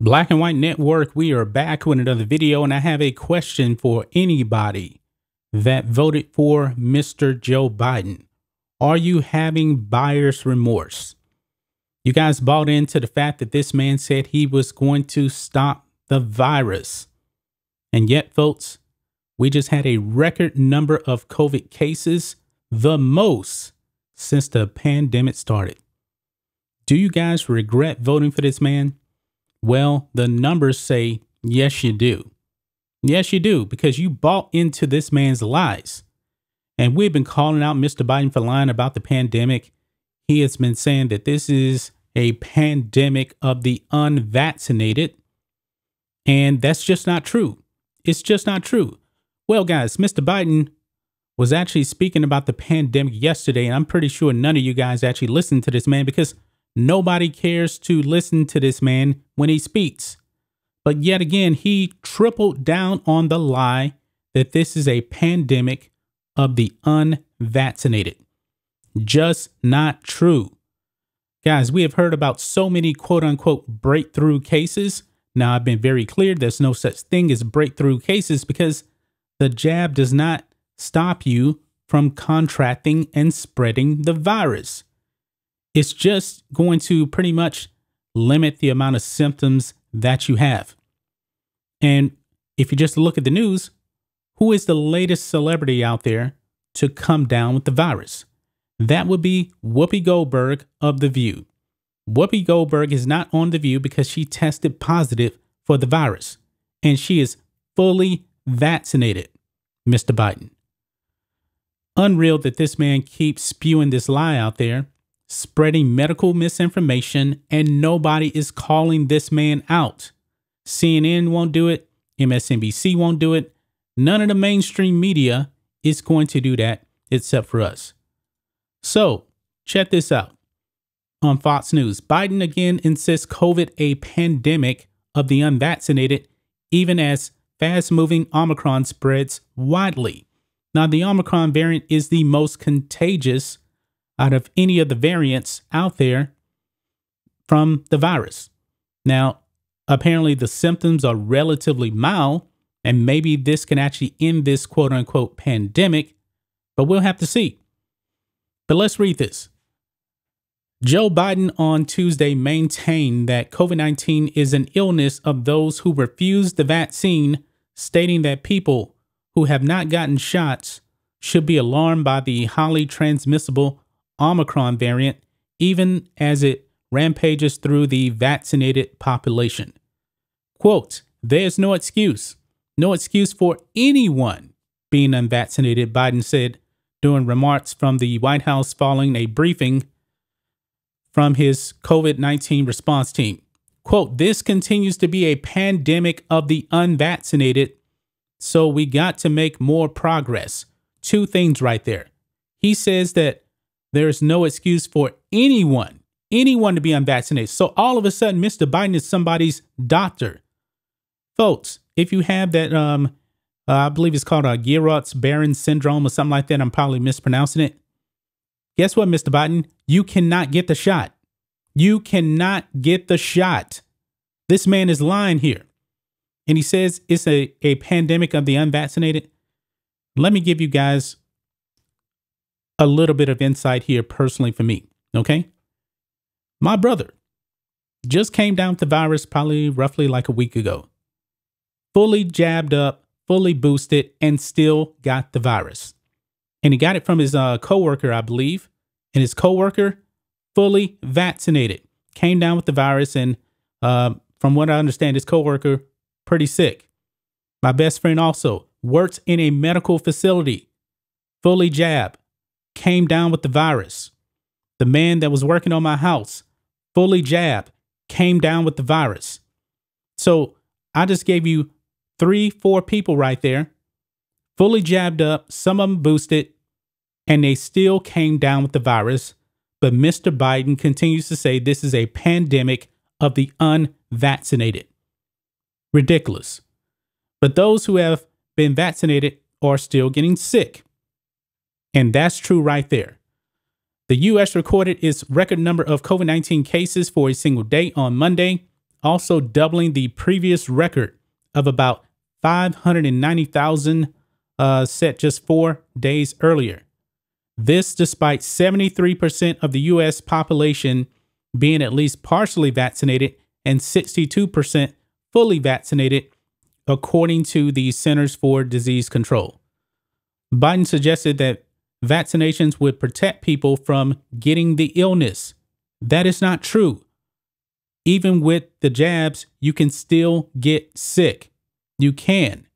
Black and White Network, we are back with another video, and I have a question for anybody that voted for Mr. Joe Biden. Are you having buyer's remorse? You guys bought into the fact that this man said he was going to stop the virus. And yet, folks, we just had a record number of COVID cases, the most since the pandemic started. Do you guys regret voting for this man? Well, the numbers say, yes, you do. Yes, you do, because you bought into this man's lies. And we've been calling out Mr. Biden for lying about the pandemic. He has been saying that this is a pandemic of the unvaccinated. And that's just not true. It's just not true. Well, guys, Mr. Biden was actually speaking about the pandemic yesterday, and I'm pretty sure none of you guys actually listened to this man because nobody cares to listen to this man when he speaks. But yet again, he tripled down on the lie that this is a pandemic of the unvaccinated. Just not true. Guys, we have heard about so many quote unquote breakthrough cases. Now, I've been very clear. There's no such thing as breakthrough cases because the jab does not stop you from contracting and spreading the virus. It's just going to pretty much limit the amount of symptoms that you have. And if you just look at the news, who is the latest celebrity out there to come down with the virus? That would be Whoopi Goldberg of The View. Whoopi Goldberg is not on The View because she tested positive for the virus, and she is fully vaccinated, Mr. Biden. Unreal that this man keeps spewing this lie out there, spreading medical misinformation, and nobody is calling this man out. CNN won't do it. MSNBC won't do it. None of the mainstream media is going to do that except for us. So check this out. On Fox News, Biden again insists COVID a pandemic of the unvaccinated, even as fast-moving Omicron spreads widely. Now, the Omicron variant is the most contagious out of any of the variants out there from the virus. Now, apparently the symptoms are relatively mild, and maybe this can actually end this quote unquote pandemic, but we'll have to see. But let's read this. Joe Biden on Tuesday maintained that COVID-19 is an illness of those who refuse the vaccine, stating that people who have not gotten shots should be alarmed by the highly transmissible Omicron variant, even as it rampages through the vaccinated population. Quote, "There's no excuse for anyone being unvaccinated," Biden said during remarks from the White House following a briefing from his COVID-19 response team. Quote, "This continues to be a pandemic of the unvaccinated, so we got to make more progress." Two things right there. He says that there's no excuse for anyone to be unvaccinated. So all of a sudden, Mr. Biden is somebody's doctor. Folks, if you have that, I believe it's called Gerots-Barron syndrome or something like that. I'm probably mispronouncing it. Guess what, Mr. Biden? You cannot get the shot. You cannot get the shot. This man is lying here. And he says it's a pandemic of the unvaccinated. Let me give you guys a little bit of insight here personally for me, okay? My brother just came down with the virus probably roughly like a week ago. Fully jabbed up, fully boosted, and still got the virus. And he got it from his coworker, I believe. And his coworker, fully vaccinated, came down with the virus. And from what I understand, his coworker, pretty sick. My best friend also works in a medical facility, fully jabbed, came down with the virus. The man that was working on my house, fully jabbed, came down with the virus. So I just gave you 3-4 people right there, fully jabbed up, some of them boosted, and they still came down with the virus. But Mr. Biden continues to say this is a pandemic of the unvaccinated. Ridiculous. But those who have been vaccinated are still getting sick. And that's true right there. The U.S. recorded its record number of COVID-19 cases for a single day on Monday, also doubling the previous record of about 590,000 set just 4 days earlier. This despite 73% of the U.S. population being at least partially vaccinated and 62% fully vaccinated, according to the Centers for Disease Control. Biden suggested that vaccinations would protect people from getting the illness. That is not true. Even with the jabs, you can still get sick. You can.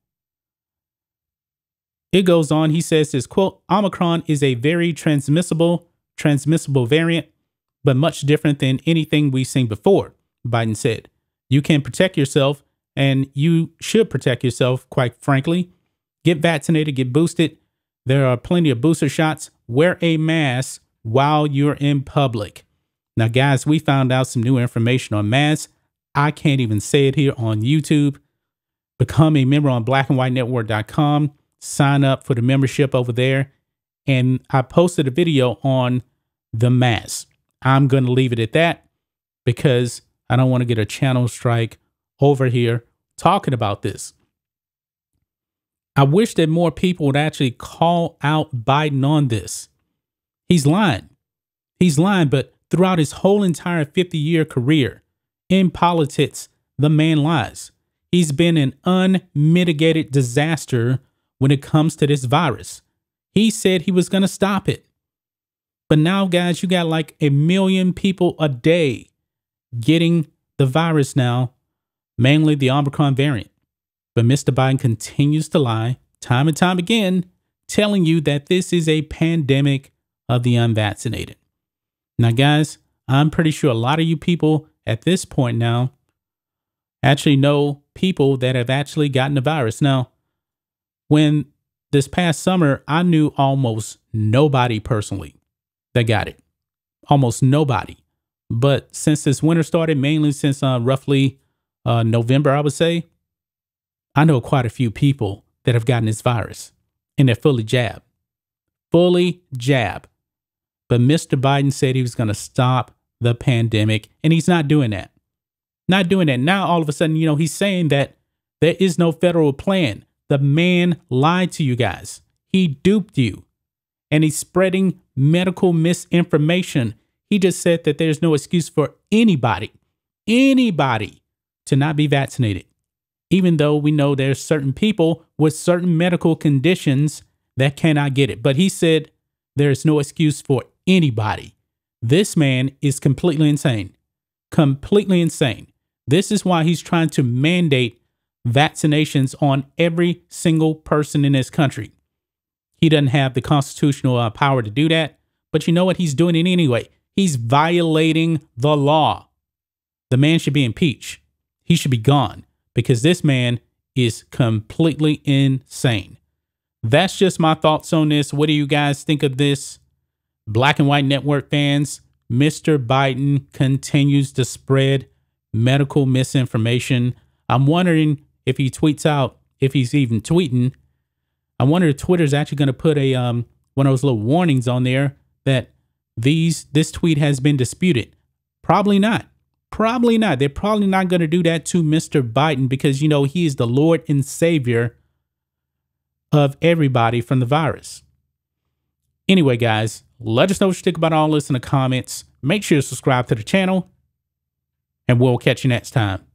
It goes on. He says this, quote, Omicron is a very transmissible variant, but much different than anything we've seen before, Biden said. You can protect yourself, and you should protect yourself, quite frankly. Get vaccinated, get boosted. There are plenty of booster shots. Wear a mask while you're in public. Now, guys, we found out some new information on masks. I can't even say it here on YouTube. Become a member on blackandwhitenetwork.com. Sign up for the membership over there. And I posted a video on the mask. I'm going to leave it at that because I don't want to get a channel strike over here talking about this. I wish that more people would actually call out Biden on this. He's lying. He's lying, but throughout his whole entire 50-year career in politics, the man lies. He's been an unmitigated disaster when it comes to this virus. He said he was going to stop it. But now, guys, you got like 1 million people a day getting the virus now, mainly the Omicron variant. But Mr. Biden continues to lie time and time again, telling you that this is a pandemic of the unvaccinated. Now, guys, I'm pretty sure a lot of you people at this point now actually know people that have actually gotten the virus. Now, when this past summer, I knew almost nobody personally that got it. Almost nobody. But since this winter started, mainly since roughly November, I would say, I know quite a few people that have gotten this virus and they're fully jabbed. Fully jabbed. But Mr. Biden said he was going to stop the pandemic, and he's not doing that. Not doing that. Now, all of a sudden, he's saying that there is no federal plan. The man lied to you guys. He duped you. And he's spreading medical misinformation. He just said that there's no excuse for anybody to not be vaccinated. Even though we know there's certain people with certain medical conditions that cannot get it. But he said there's no excuse for anybody. This man is completely insane. Completely insane. This is why he's trying to mandate vaccinations on every single person in this country. He doesn't have the constitutional power to do that. But you know what? He's doing it anyway. He's violating the law. The man should be impeached. He should be gone because this man is completely insane. That's just my thoughts on this. What do you guys think of this? Black and White Network fans, Mr. Biden continues to spread medical misinformation. I'm wondering if he tweets out, if he's even tweeting. I wonder if Twitter's actually going to put a one of those little warnings on there that this tweet has been disputed. Probably not. Probably not. They're probably not going to do that to Mr. Biden because, he is the Lord and Savior of everybody from the virus. Anyway, guys, let us know what you think about all this in the comments. Make sure to subscribe to the channel, and we'll catch you next time.